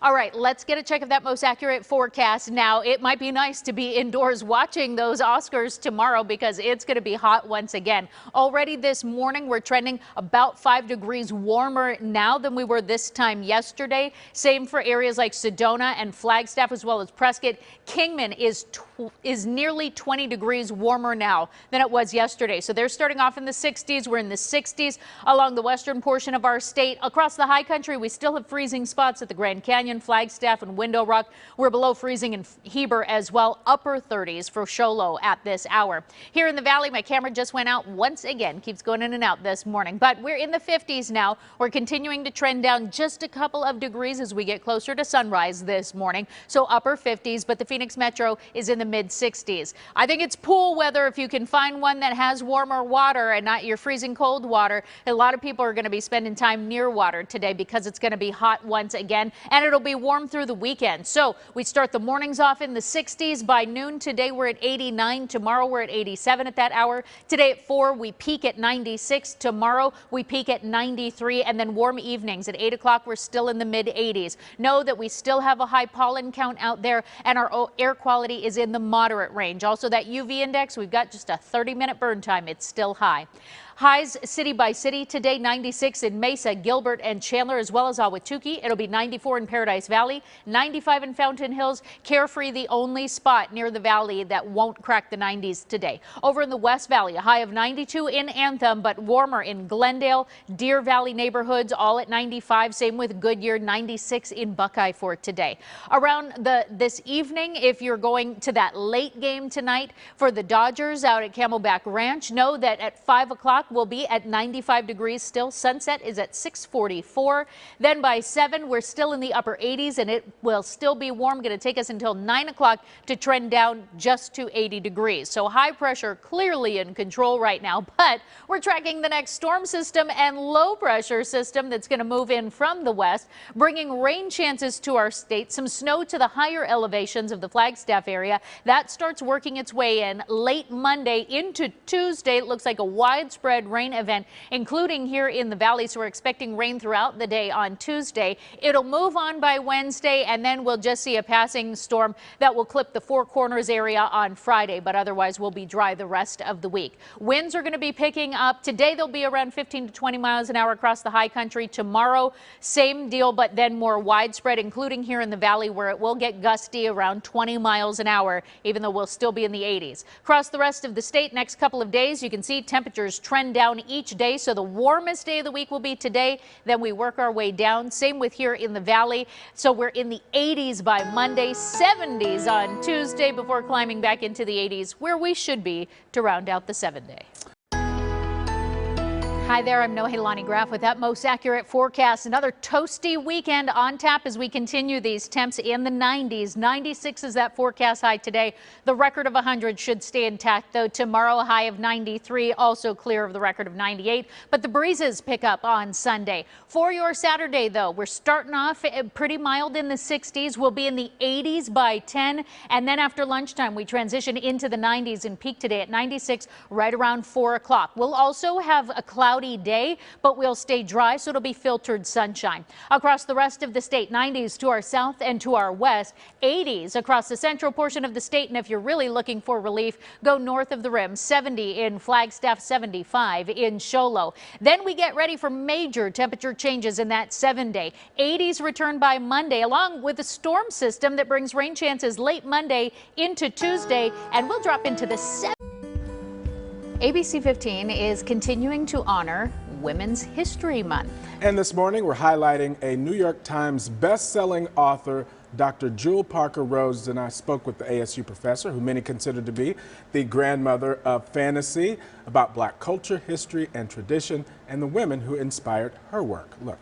All right, let's get a check of that most accurate forecast now. It might be nice to be indoors watching those Oscars tomorrow because it's going to be hot once again. Already this morning, we're trending about 5 degrees warmer now than we were this time yesterday. Same for areas like Sedona and Flagstaff as well as Prescott. Kingman is nearly 20 degrees warmer now than it was yesterday. So they're starting off in the 60s. We're in the 60s along the western portion of our state. Across the high country, we still have freezing spots at the Grand Canyon, Flagstaff, and Window Rock. We're below freezing in Heber as well. Upper 30s for Show Low at this hour. Here in the valley, my camera just went out once again. Keeps going in and out this morning. But we're in the 50s now. We're continuing to trend down just a couple of degrees as we get closer to sunrise this morning. So upper 50s, but the Phoenix Metro is in the mid 60s. I think it's pool weather if you can find one that has warmer water and not your freezing cold water. A lot of people are going to be spending time near water today because it's going to be hot once again, and it'll be warm through the weekend. So we start the mornings off in the 60s. By noon today, we're at 89. Tomorrow, we're at 87 at that hour. Today at 4, we peak at 96. Tomorrow, we peak at 93, and then warm evenings. At 8 o'clock, we're still in the mid 80s. Know that we still have a high pollen count out there, and our air quality is in the moderate range. Also, that UV index, we've got just a 30-minute burn time. It's still high. Highs city by city today, 96 in Mesa, Gilbert, and Chandler, as well as Ahwatukee. It'll be 94 in Paradise Valley, 95 in Fountain Hills. Carefree, the only spot near the valley that won't crack the 90s today. Over in the West Valley, a high of 92 in Anthem, but warmer in Glendale, Deer Valley neighborhoods, all at 95. Same with Goodyear, 96 in Buckeye for today. Around this evening, if you're going to that late game tonight for the Dodgers out at Camelback Ranch, know that at 5 o'clock, will be at 95 degrees still. Sunset is at 6:44. Then by 7, we're still in the upper 80s, and it will still be warm. Going to take us until 9 o'clock to trend down just to 80 degrees. So high pressure clearly in control right now, but we're tracking the next storm system and low pressure system that's going to move in from the west, bringing rain chances to our state, some snow to the higher elevations of the Flagstaff area. That starts working its way in late Monday into Tuesday. It looks like a widespread rain event, including here in the valley. So we're expecting rain throughout the day on Tuesday. It'll move on by Wednesday, and then we'll just see a passing storm that will clip the Four Corners area on Friday, but otherwise we'll be dry the rest of the week. Winds are going to be picking up. Today they'll be around 15 to 20 miles an hour across the high country. Tomorrow, same deal, but then more widespread, including here in the valley where it will get gusty around 20 miles an hour, even though we'll still be in the 80s. Across the rest of the state, next couple of days, you can see temperatures trend down each day. So the warmest day of the week will be today. Then we work our way down. Same with here in the valley. So we're in the 80s by Monday, 70s on Tuesday before climbing back into the 80s where we should be to round out the 7-day. Hi there, I'm Nohelani Graf with that most accurate forecast. Another toasty weekend on tap as we continue these temps in the 90s. 96 is that forecast high today. The record of 100 should stay intact, though. Tomorrow, a high of 93, also clear of the record of 98. But the breezes pick up on Sunday. For your Saturday, though, we're starting off pretty mild in the 60s. We'll be in the 80s by 10. And then after lunchtime, we transition into the 90s and peak today at 96 right around 4 o'clock. We'll also have a cloudy day, but we'll stay dry, so it'll be filtered sunshine. Across the rest of the state, 90s to our south and to our west, 80s across the central portion of the state, and if you're really looking for relief, go north of the rim, 70 in Flagstaff, 75 in Show Low. Then we get ready for major temperature changes in that 7-day. 80s return by Monday, along with a storm system that brings rain chances late Monday into Tuesday, and we'll drop into the 7. ABC 15 is continuing to honor Women's History Month. And this morning we're highlighting a New York Times best-selling author, Dr. Jewel Parker Rose, and I spoke with the ASU professor, who many consider to be the grandmother of fantasy, about Black culture, history, and tradition, and the women who inspired her work. Look.